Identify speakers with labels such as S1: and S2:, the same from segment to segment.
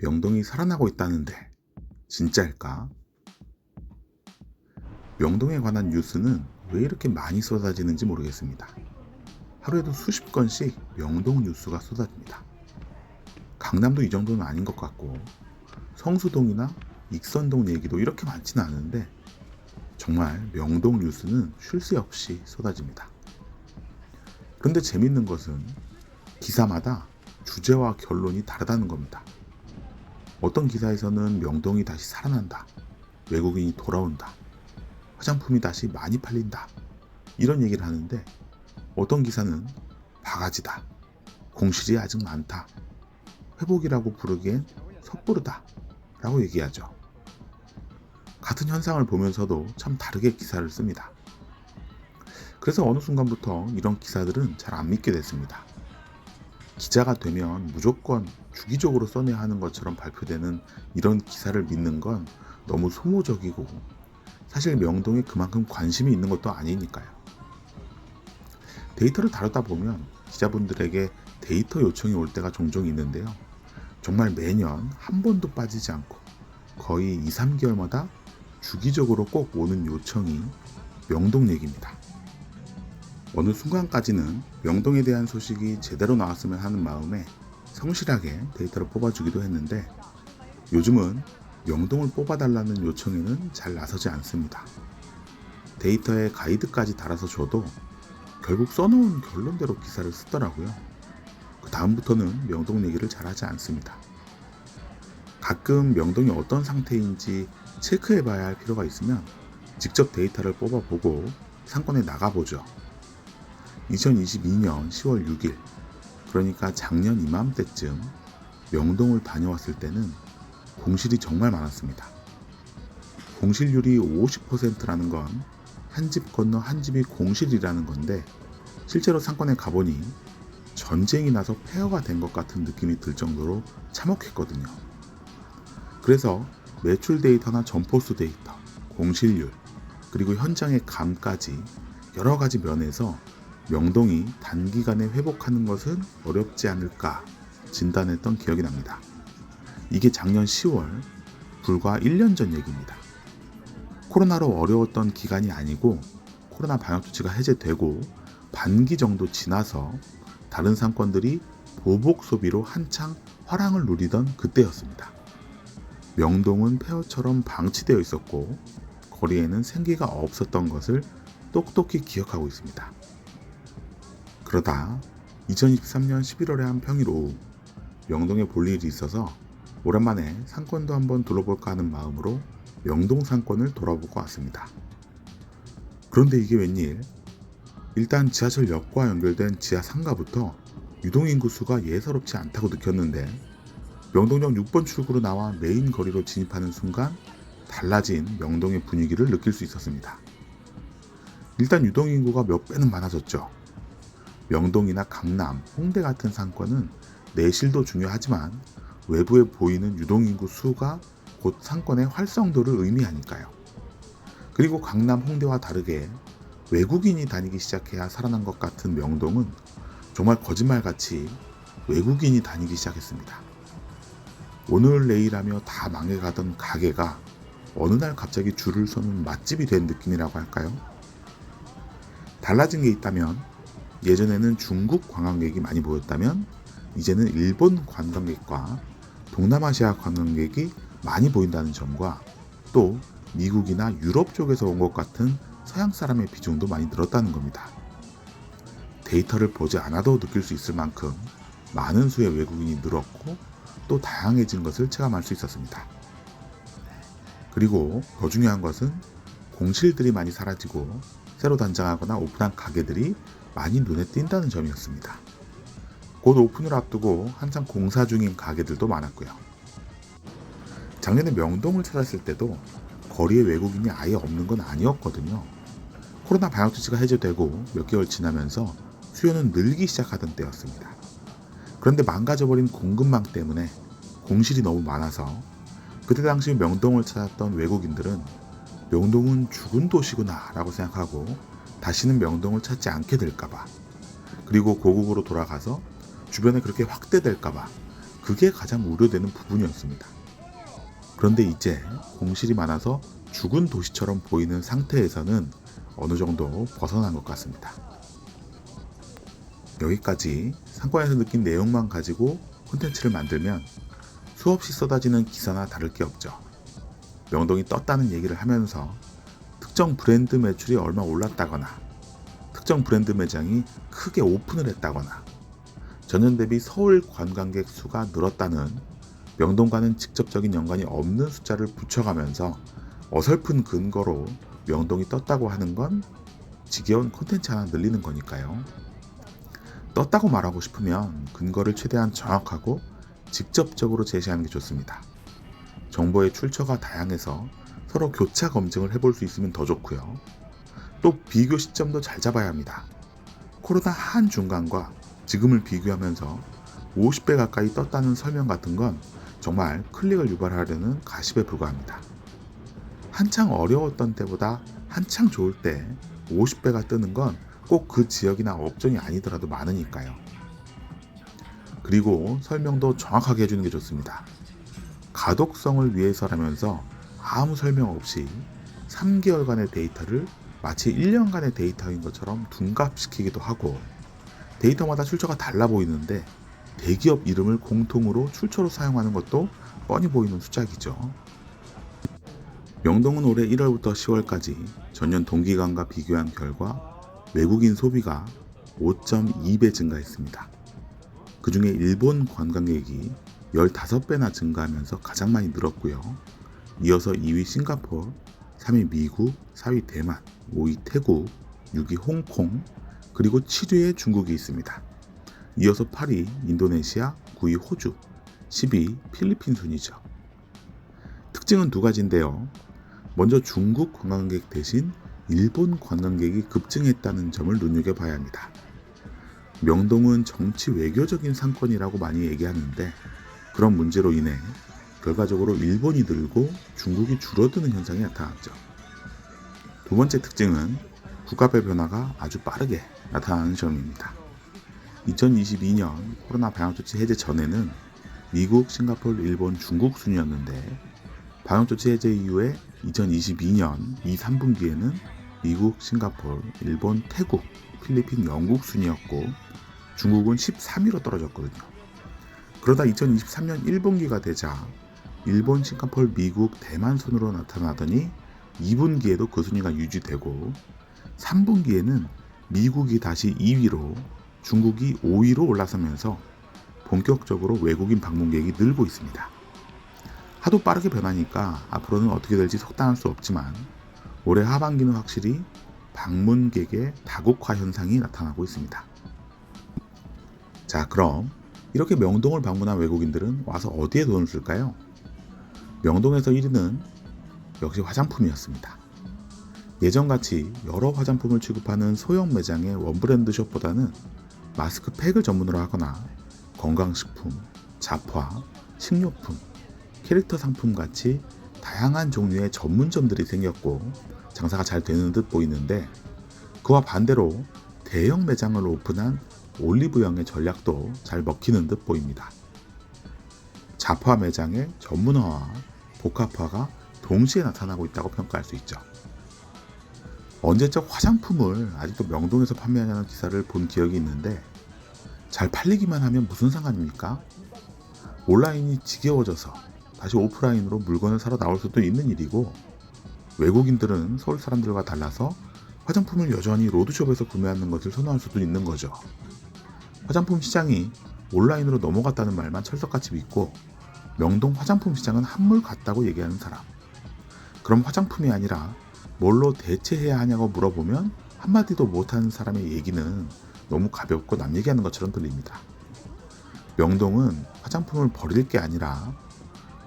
S1: 명동이 살아나고 있다는데 진짜일까? 명동에 관한 뉴스는 왜 이렇게 많이 쏟아지는지 모르겠습니다. 하루에도 수십 건씩 명동 뉴스가 쏟아집니다. 강남도 이 정도는 아닌 것 같고 성수동이나 익선동 얘기도 이렇게 많지는 않은데 정말 명동 뉴스는 쉴 새 없이 쏟아집니다. 그런데 재밌는 것은 기사마다 주제와 결론이 다르다는 겁니다. 어떤 기사에서는 명동이 다시 살아난다, 외국인이 돌아온다, 화장품이 다시 많이 팔린다 이런 얘기를 하는데 어떤 기사는 바가지다, 공실이 아직 많다, 회복이라고 부르기엔 섣부르다 라고 얘기하죠. 같은 현상을 보면서도 참 다르게 기사를 씁니다. 그래서 어느 순간부터 이런 기사들은 잘 안 믿게 됐습니다. 기자가 되면 무조건 주기적으로 써내야 하는 것처럼 발표되는 이런 기사를 믿는 건 너무 소모적이고 사실 명동에 그만큼 관심이 있는 것도 아니니까요. 데이터를 다루다 보면 기자분들에게 데이터 요청이 올 때가 종종 있는데요. 정말 매년 한 번도 빠지지 않고 거의 2, 3개월마다 주기적으로 꼭 오는 요청이 명동 얘기입니다. 어느 순간까지는 명동에 대한 소식이 제대로 나왔으면 하는 마음에 성실하게 데이터를 뽑아주기도 했는데 요즘은 명동을 뽑아달라는 요청에는 잘 나서지 않습니다. 데이터에 가이드까지 달아서 줘도 결국 써놓은 결론대로 기사를 쓰더라고요. 그 다음부터는 명동 얘기를 잘 하지 않습니다. 가끔 명동이 어떤 상태인지 체크해봐야 할 필요가 있으면 직접 데이터를 뽑아보고 상권에 나가보죠. 2022년 10월 6일, 그러니까 작년 이맘때쯤 명동을 다녀왔을 때는 공실이 정말 많았습니다. 공실률이 50%라는 건 한 집 건너 한 집이 공실이라는 건데 실제로 상권에 가보니 전쟁이 나서 폐허가 된 것 같은 느낌이 들 정도로 참혹했거든요. 그래서 매출 데이터나 점포수 데이터, 공실률, 그리고 현장의 감까지 여러 가지 면에서 명동이 단기간에 회복하는 것은 어렵지 않을까 진단했던 기억이 납니다. 이게 작년 10월, 불과 1년 전 얘기입니다. 코로나로 어려웠던 기간이 아니고 코로나 방역 조치가 해제되고 반기 정도 지나서 다른 상권들이 보복 소비로 한창 화랑을 누리던 그때였습니다. 명동은 폐허처럼 방치되어 있었고 거리에는 생기가 없었던 것을 똑똑히 기억하고 있습니다. 그러다 2023년 11월의 한 평일 오후 명동에 볼 일이 있어서 오랜만에 상권도 한번 둘러볼까 하는 마음으로 명동 상권을 돌아보고 왔습니다. 그런데 이게 웬일? 일단 지하철역과 연결된 지하 상가부터 유동인구 수가 예사롭지 않다고 느꼈는데 명동역 6번 출구로 나와 메인 거리로 진입하는 순간 달라진 명동의 분위기를 느낄 수 있었습니다. 일단 유동인구가 몇 배는 많아졌죠. 명동이나 강남, 홍대 같은 상권은 내실도 중요하지만 외부에 보이는 유동인구 수가 곧 상권의 활성도를 의미하니까요. 그리고 강남, 홍대와 다르게 외국인이 다니기 시작해야 살아난 것 같은 명동은 정말 거짓말같이 외국인이 다니기 시작했습니다. 오늘 내일하며 다 망해가던 가게가 어느 날 갑자기 줄을 서는 맛집이 된 느낌이라고 할까요? 달라진 게 있다면 예전에는 중국 관광객이 많이 모였다면 이제는 일본 관광객과 동남아시아 관광객이 많이 보인다는 점과 또 미국이나 유럽 쪽에서 온 것 같은 서양 사람의 비중도 많이 늘었다는 겁니다. 데이터를 보지 않아도 느낄 수 있을 만큼 많은 수의 외국인이 늘었고 또 다양해진 것을 체감할 수 있었습니다. 그리고 더 중요한 것은 공실들이 많이 사라지고 새로 단장하거나 오픈한 가게들이 많이 눈에 띈다는 점이었습니다. 곧 오픈을 앞두고 한창 공사 중인 가게들도 많았고요. 작년에 명동을 찾았을 때도 거리에 외국인이 아예 없는 건 아니었거든요. 코로나 방역 조치가 해제되고 몇 개월 지나면서 수요는 늘기 시작하던 때였습니다. 그런데 망가져버린 공급망 때문에 공실이 너무 많아서 그때 당시 명동을 찾았던 외국인들은 명동은 죽은 도시구나 라고 생각하고 다시는 명동을 찾지 않게 될까봐, 그리고 고국으로 돌아가서 주변에 그렇게 확대될까봐 그게 가장 우려되는 부분이었습니다. 그런데 이제 공실이 많아서 죽은 도시처럼 보이는 상태에서는 어느 정도 벗어난 것 같습니다. 여기까지 상권에서 느낀 내용만 가지고 콘텐츠를 만들면 수없이 쏟아지는 기사나 다를 게 없죠. 명동이 떴다는 얘기를 하면서 특정 브랜드 매출이 얼마 올랐다거나 특정 브랜드 매장이 크게 오픈을 했다거나 전년 대비 서울 관광객 수가 늘었다는 명동과는 직접적인 연관이 없는 숫자를 붙여가면서 어설픈 근거로 명동이 떴다고 하는 건 지겨운 콘텐츠 하나 늘리는 거니까요. 떴다고 말하고 싶으면 근거를 최대한 정확하고 직접적으로 제시하는 게 좋습니다. 정보의 출처가 다양해서 서로 교차 검증을 해볼 수 있으면 더 좋고요. 또 비교 시점도 잘 잡아야 합니다. 코로나 한중간과 지금을 비교하면서 50배 가까이 떴다는 설명 같은 건 정말 클릭을 유발하려는 가십에 불과합니다. 한창 어려웠던 때보다 한창 좋을 때 50배가 뜨는 건 꼭 그 지역이나 업종이 아니더라도 많으니까요. 그리고 설명도 정확하게 해주는 게 좋습니다. 가독성을 위해서라면서 아무 설명 없이 3개월간의 데이터를 마치 1년간의 데이터인 것처럼 둔갑시키기도 하고 데이터마다 출처가 달라 보이는데 대기업 이름을 공통으로 출처로 사용하는 것도 뻔히 보이는 수작이죠. 명동은 올해 1월부터 10월까지 전년 동기간과 비교한 결과 외국인 소비가 5.2배 증가했습니다. 그 중에 일본 관광객이 15배나 증가하면서 가장 많이 늘었고요. 이어서 2위 싱가포르, 3위 미국, 4위 대만, 5위 태국, 6위 홍콩, 그리고 7위에 중국이 있습니다. 이어서 8위 인도네시아, 9위 호주, 10위 필리핀 순이죠. 특징은 두 가지인데요. 먼저 중국 관광객 대신 일본 관광객이 급증했다는 점을 눈여겨봐야 합니다. 명동은 정치 외교적인 상권이라고 많이 얘기하는데 그런 문제로 인해 결과적으로 일본이 늘고 중국이 줄어드는 현상이 나타났죠. 두 번째 특징은 국가별 변화가 아주 빠르게 나타나는 점입니다. 2022년 코로나 방역조치 해제 전에는 미국, 싱가포르, 일본, 중국 순이었는데 방역조치 해제 이후에 2022년 2, 3분기에는 미국, 싱가포르, 일본, 태국, 필리핀, 영국 순이었고 중국은 13위로 떨어졌거든요. 그러다 2023년 1분기가 되자 일본, 싱가포르, 미국, 대만 순으로 나타나더니 2분기에도 그 순위가 유지되고 3분기에는 미국이 다시 2위로 중국이 5위로 올라서면서 본격적으로 외국인 방문객이 늘고 있습니다. 하도 빠르게 변하니까 앞으로는 어떻게 될지 속단할 수 없지만 올해 하반기는 확실히 방문객의 다국화 현상이 나타나고 있습니다. 자, 그럼 이렇게 명동을 방문한 외국인들은 와서 어디에 돈을 쓸까요? 명동에서 1위는 역시 화장품이었습니다. 예전같이 여러 화장품을 취급하는 소형 매장의 원브랜드 숍보다는 마스크팩을 전문으로 하거나 건강식품, 잡화, 식료품, 캐릭터 상품 같이 다양한 종류의 전문점들이 생겼고 장사가 잘 되는 듯 보이는데 그와 반대로 대형 매장을 오픈한 올리브영의 전략도 잘 먹히는 듯 보입니다. 잡화 매장의 전문화와 복합화가 동시에 나타나고 있다고 평가할 수 있죠. 언제적 화장품을 아직도 명동에서 판매하냐는 기사를 본 기억이 있는데 잘 팔리기만 하면 무슨 상관입니까? 온라인이 지겨워져서 다시 오프라인으로 물건을 사러 나올 수도 있는 일이고 외국인들은 서울 사람들과 달라서 화장품을 여전히 로드숍에서 구매하는 것을 선호할 수도 있는 거죠. 화장품 시장이 온라인으로 넘어갔다는 말만 철석같이 믿고 명동 화장품 시장은 한물 같다고 얘기하는 사람. 그럼 화장품이 아니라 뭘로 대체해야 하냐고 물어보면 한마디도 못하는 사람의 얘기는 너무 가볍고 남 얘기하는 것처럼 들립니다. 명동은 화장품을 버릴 게 아니라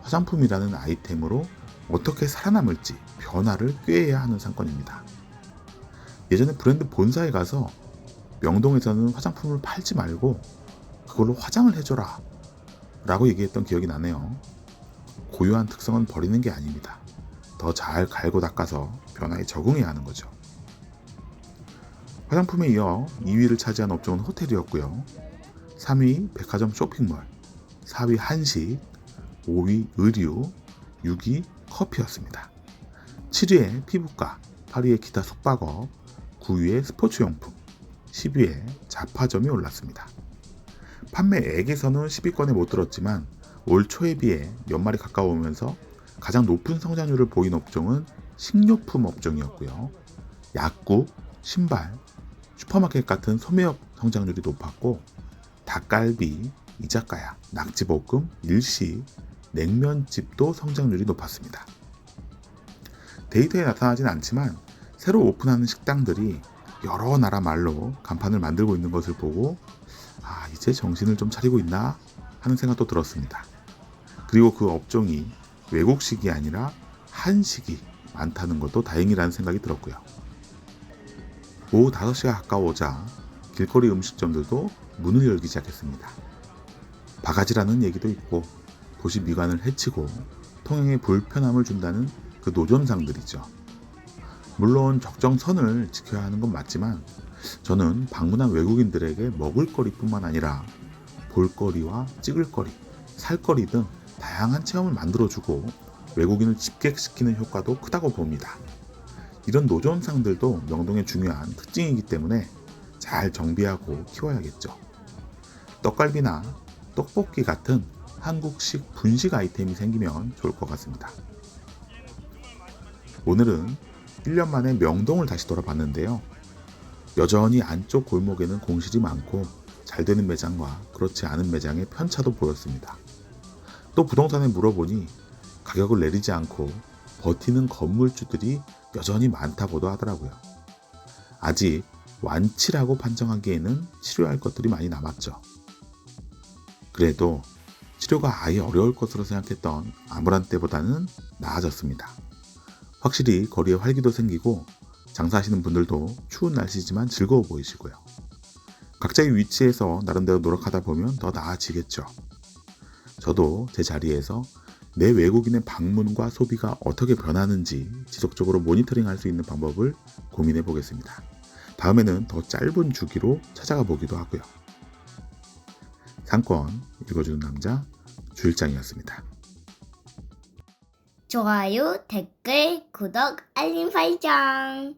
S1: 화장품이라는 아이템으로 어떻게 살아남을지 변화를 꾀해야 하는 상권입니다. 예전에 브랜드 본사에 가서 명동에서는 화장품을 팔지 말고 그걸로 화장을 해줘라 라고 얘기했던 기억이 나네요. 고유한 특성은 버리는 게 아닙니다. 더 잘 갈고 닦아서 변화에 적응해야 하는 거죠. 화장품에 이어 2위를 차지한 업종은 호텔이었고요. 3위 백화점 쇼핑몰, 4위 한식, 5위 의류, 6위 커피였습니다. 7위에 피부과, 8위에 기타 숙박업, 9위에 스포츠용품, 10위에 잡화점이 올랐습니다. 판매액에서는 10위권에 못 들었지만 올 초에 비해 연말이 가까우면서 가장 높은 성장률을 보인 업종은 식료품 업종이었고요. 약국, 신발, 슈퍼마켓 같은 소매업 성장률이 높았고 닭갈비, 이자카야, 낙지볶음, 일식, 냉면집도 성장률이 높았습니다. 데이터에 나타나진 않지만 새로 오픈하는 식당들이 여러 나라 말로 간판을 만들고 있는 것을 보고 이제 정신을 좀 차리고 있나 하는 생각도 들었습니다. 그리고 그 업종이 외국식이 아니라 한식이 많다는 것도 다행이라는 생각이 들었고요. 오후 5시가 가까워오자 길거리 음식점들도 문을 열기 시작했습니다. 바가지라는 얘기도 있고 도시 미관을 해치고 통행에 불편함을 준다는 그 노점상들이죠. 물론 적정선을 지켜야 하는 건 맞지만 저는 방문한 외국인들에게 먹을거리뿐만 아니라 볼거리와 찍을거리, 살거리 등 다양한 체험을 만들어주고 외국인을 집객시키는 효과도 크다고 봅니다. 이런 노점상들도 명동의 중요한 특징이기 때문에 잘 정비하고 키워야겠죠. 떡갈비나 떡볶이 같은 한국식 분식 아이템이 생기면 좋을 것 같습니다. 오늘은 1년 만에 명동을 다시 돌아봤는데요. 여전히 안쪽 골목에는 공실이 많고 잘 되는 매장과 그렇지 않은 매장의 편차도 보였습니다. 또 부동산에 물어보니 가격을 내리지 않고 버티는 건물주들이 여전히 많다고도 하더라고요. 아직 완치라고 판정하기에는 치료할 것들이 많이 남았죠. 그래도 치료가 아예 어려울 것으로 생각했던 아무런 때보다는 나아졌습니다. 확실히 거리에 활기도 생기고 장사하시는 분들도 추운 날씨지만 즐거워 보이시고요. 각자의 위치에서 나름대로 노력하다 보면 더 나아지겠죠. 저도 제 자리에서 내 외국인의 방문과 소비가 어떻게 변하는지 지속적으로 모니터링할 수 있는 방법을 고민해 보겠습니다. 다음에는 더 짧은 주기로 찾아가 보기도 하고요. 상권 읽어주는 남자 주일장이었습니다.
S2: 좋아요, 댓글, 구독, 알림 설정.